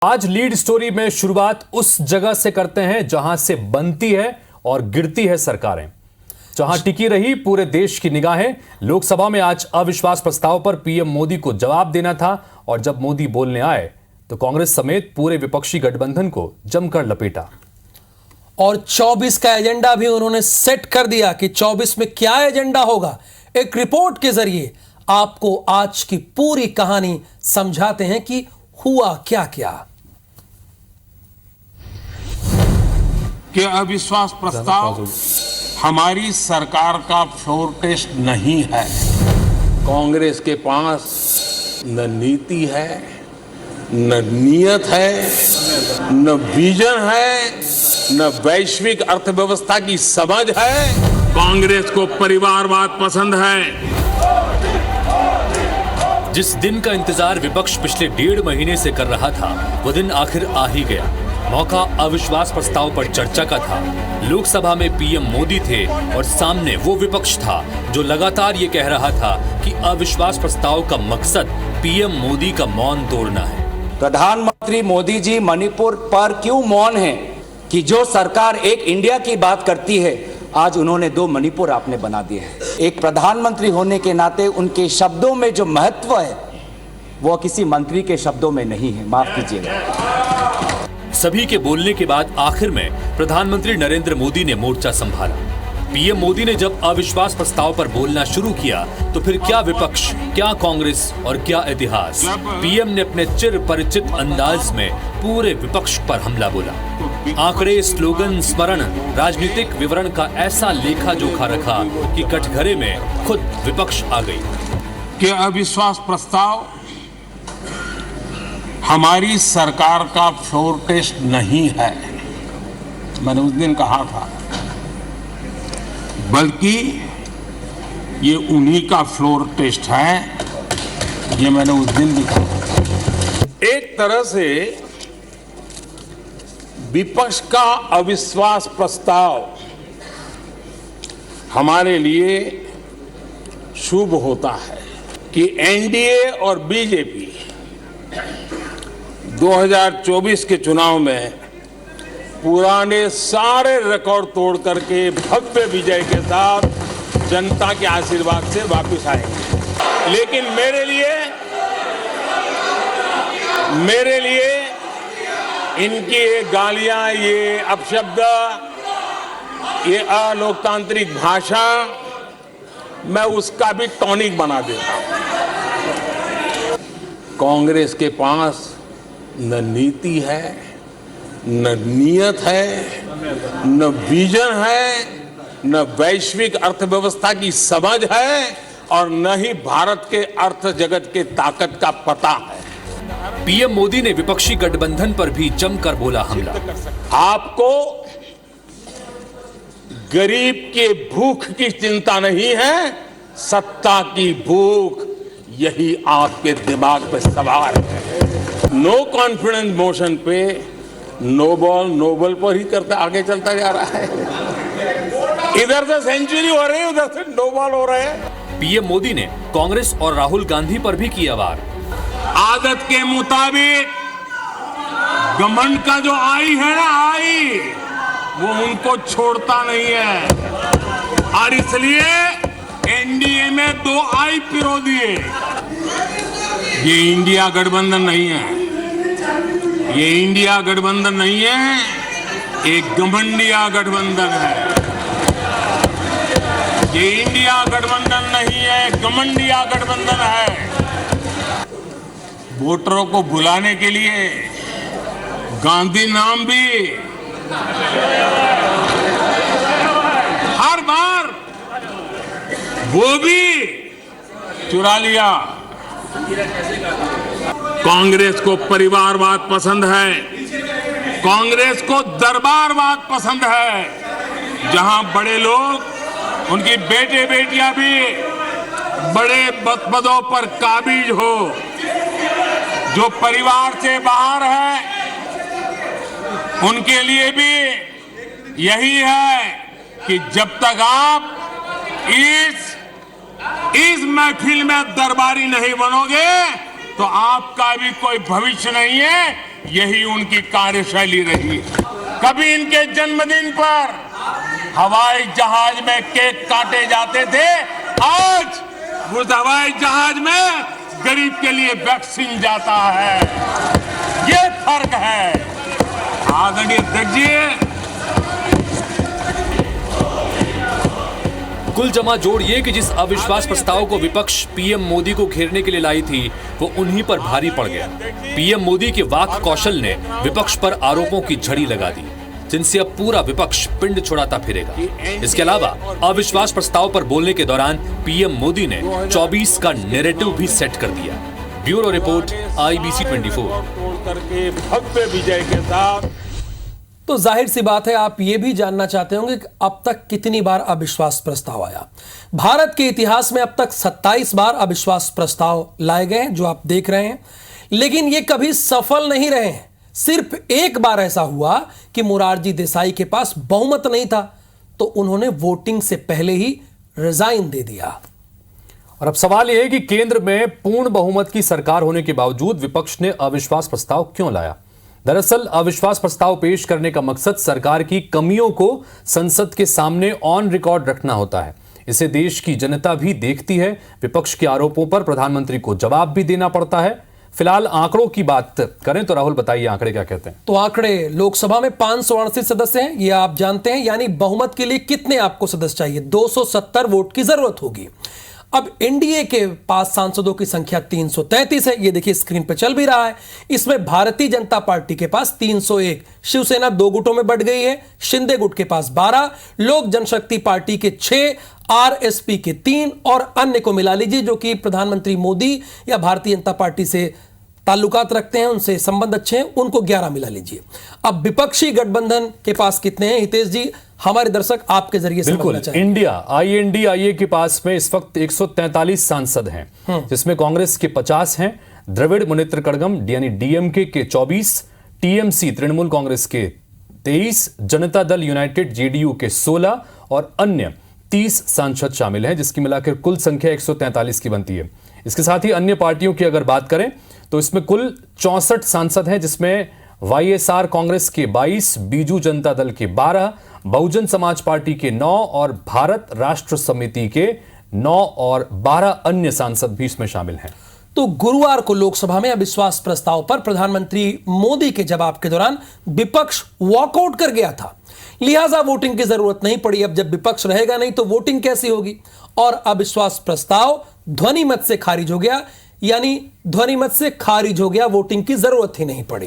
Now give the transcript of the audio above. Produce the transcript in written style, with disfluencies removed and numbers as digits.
आज lead story में शुरुआत उस जगह से करते हैं जहां से बनती है और गिरती है सरकारें, जहां टिकी रही पूरे देश की निगाहें। लोकसभा में आज अविश्वास प्रस्ताव पर पीएम मोदी को जवाब देना था और जब मोदी बोलने आए तो कांग्रेस समेत पूरे विपक्षी गठबंधन को जमकर लपेटा और 24 का एजेंडा भी उन्होंने सेट कर दिया कि 24 में क्या एजेंडा होगा। एक रिपोर्ट के जरिए आपको आज की पूरी कहानी समझाते हैं कि हुआ क्या क्या। कि अविश्वास प्रस्ताव हमारी सरकार का फ्लोर टेस्ट नहीं है। कांग्रेस के पास न नीति है, न नियत है, न विजन है, न वैश्विक अर्थव्यवस्था की समझ है। कांग्रेस को परिवारवाद पसंद है। जिस दिन का इंतजार विपक्ष पिछले 1.5 महीने से कर रहा था वो दिन आखिर आ ही गया। मौका अविश्वास प्रस्ताव पर चर्चा का था। लोकसभा में पीएम मोदी थे और सामने वो विपक्ष था जो लगातार ये कह रहा था कि अविश्वास प्रस्ताव का मकसद पीएम मोदी का मौन तोड़ना है। प्रधानमंत्री मोदी जी मणिपुर पर क्यों मौन है कि जो सरकार एक इंडिया की बात करती है, आज उन्होंने 2 मणिपुर आपने बना दिए हैं। एक प्रधानमंत्री होने के नाते उनके शब्दों में जो महत्व है वो किसी मंत्री के शब्दों में नहीं है, माफ कीजिएगा। सभी के बोलने के बाद आखिर में प्रधानमंत्री नरेंद्र मोदी ने मोर्चा संभाला। पीएम मोदी ने जब अविश्वास प्रस्ताव पर बोलना शुरू किया तो फिर क्या विपक्ष, क्या कांग्रेस और क्या इतिहास। पीएम ने अपने चिर परिचित अंदाज में पूरे विपक्ष पर हमला बोला। आंकड़े, स्लोगन, स्मरण, राजनीतिक विवरण का ऐसा लेखा जोखा रखा कि कटघरे में खुद विपक्ष आ गई। कि अविश्वास प्रस्ताव हमारी सरकार का फ्लोर टेस्ट नहीं है, मैंने उस दिन कहा था, बल्कि ये उन्हीं का फ्लोर टेस्ट है। ये मैंने उस दिन भी कहा। एक तरह से विपक्ष का अविश्वास प्रस्ताव हमारे लिए शुभ होता है कि एनडीए और बीजेपी 2024 के चुनाव में पुराने सारे रिकॉर्ड तोड़ करके भव्य विजय के साथ जनता के आशीर्वाद से वापस आएंगे। लेकिन मेरे लिए इनकी ये गालियां, ये अपशब्द, ये अलोकतांत्रिक भाषा, मैं उसका भी टॉनिक बना देता हूं। कांग्रेस के पास न नीति है, न नियत है, न विजन है, न वैश्विक अर्थव्यवस्था की समझ है और न ही भारत के अर्थ जगत के ताकत का पता है। पीएम मोदी ने विपक्षी गठबंधन पर भी जमकर बोला हमला। आपको गरीब के भूख की चिंता नहीं है, सत्ता की भूख, यही आपके दिमाग पे सवार है। नो कॉन्फिडेंस मोशन पे नोबल पर ही करता आगे चलता जा रहा है। इधर से सेंचुरी हो रही है, उधर से नोबल हो रहे हैं। पीएम मोदी ने कांग्रेस और राहुल गांधी पर भी किया वार। आदत के मुताबिक घमंड का जो आई है ना, आई वो उनको छोड़ता नहीं है और इसलिए एनडीए में 2 आई पिरो दिए। ये इंडिया गठबंधन नहीं है, ये इंडिया गठबंधन नहीं है, एक घमंडिया गठबंधन है। ये इंडिया गठबंधन नहीं है, घमंडिया गठबंधन है। वोटरों को भुलाने के लिए गांधी नाम भी हर बार वो भी चुरा लिया। कांग्रेस को परिवारवाद पसंद है, कांग्रेस को दरबारवाद पसंद है, जहां बड़े लोग, उनकी बेटे बेटियां भी बड़े पदों पर काबिज हो। जो परिवार से बाहर है उनके लिए भी यही है कि जब तक आप इस महफिल में दरबारी नहीं बनोगे तो आपका भी कोई भविष्य नहीं है। यही उनकी कार्यशैली रही है। कभी इनके जन्मदिन पर हवाई जहाज में केक काटे जाते थे, आज उस हवाई जहाज में गरीब के लिए वैक्सीन जाता है। ये फर्क है। आदरणीय अध्यक्ष जी, कुल जमा जोड़ ये कि जिस अविश्वास प्रस्ताव को विपक्ष पीएम मोदी को घेरने के लिए लाई थी वो उन्हीं पर भारी पड़ गया। पीएम मोदी के वाक कौशल ने विपक्ष पर आरोपों की झड़ी लगा दी, जिनसे अब पूरा विपक्ष पिंड छुड़ाता फिरेगा। इसके अलावा अविश्वास प्रस्ताव पर बोलने के दौरान पीएम मोदी ने 24 का नैरेटिव भी सेट कर दिया। Bureau report, IBC 24। करके भव्य विजय के साथ। तो जाहिर सी बात है, आप ये भी जानना चाहते होंगे कि अब तक कितनी बार अविश्वास प्रस्ताव आया। भारत के इतिहास में अब तक 27 बार अविश्वास प्रस्ताव लाए गए जो आप देख रहे हैं, लेकिन ये कभी सफल नहीं रहे हैं। सिर्फ एक बार ऐसा हुआ कि मोरारजी देसाई के पास बहुमत नहीं था, तो उन्होंने वोटिंग से पहले ही रिजाइन दे दिया। और अब सवाल यह है कि केंद्र में पूर्ण बहुमत की सरकार होने के बावजूद विपक्ष ने अविश्वास प्रस्ताव क्यों लाया? दरअसल अविश्वास प्रस्ताव पेश करने का मकसद सरकार की कमियों को संसद के सामने ऑन रिकॉर्ड रखना होता है। इसे देश की जनता भी देखती है। विपक्ष के आरोपों पर प्रधानमंत्री को जवाब भी देना पड़ता है। फिलहाल आंकड़ों की बात करें तो राहुल बताइए, आंकड़े क्या कहते हैं? तो आंकड़े, लोकसभा में 538 सदस्य हैं, ये आप जानते हैं। यानी बहुमत के लिए कितने आपको सदस्य चाहिए? 270 वोट की जरूरत होगी। अब एनडीए के पास सांसदों की संख्या 333 है, ये देखिए स्क्रीन पे चल भी रहा है। इसमें भारतीय जनता पार्टी के पास 301, शिवसेना 2 गुटों में बढ़ गई है, शिंदे गुट के पास 12, लोक जनशक्ति पार्टी के 6, आरएसपी के 3 और अन्य को मिला लीजिए जो कि प्रधानमंत्री मोदी या भारतीय जनता पार्टी से ताल्लुकात रखते हैं, उनसे संबंध अच्छे हैं, उनको 11 मिला लीजिए। अब विपक्षी गठबंधन के पास कितने हैं हितेश जी, हमारे दर्शक आपके जरिए बिल्कुल, इंडिया INDIA के पास में इस वक्त 143 सांसद हैं, जिसमें कांग्रेस के 50 हैं, द्रविड़ मुनेत्र कड़गम यानी DMK के 24, TMC तृणमूल कांग्रेस के 23, जनता दल यूनाइटेड JDU के 16 और अन्य 30 सांसद शामिल हैं, जिसकी मिलाकर कुल संख्या 143 की बनती है। इसके साथ ही अन्य पार्टियों की अगर बात करें तो इसमें कुल 64 सांसद हैं, जिसमें YSR कांग्रेस के 22, बीजू जनता दल के 12, बहुजन समाज पार्टी के 9 और भारत राष्ट्र समिति के 9 और 12 अन्य सांसद भी इसमें शामिल हैं। तो गुरुवार को लोकसभा में अविश्वास प्रस्ताव पर प्रधानमंत्री मोदी के जवाब के दौरान विपक्ष वॉकआउट कर गया था, लिहाजा वोटिंग की जरूरत नहीं पड़ी। अब जब विपक्ष रहेगा नहीं तो वोटिंग कैसी होगी? और अविश्वास प्रस्ताव ध्वनि मत से खारिज हो गया, यानी ध्वनि मत से खारिज हो गया, वोटिंग की जरूरत ही नहीं पड़ी।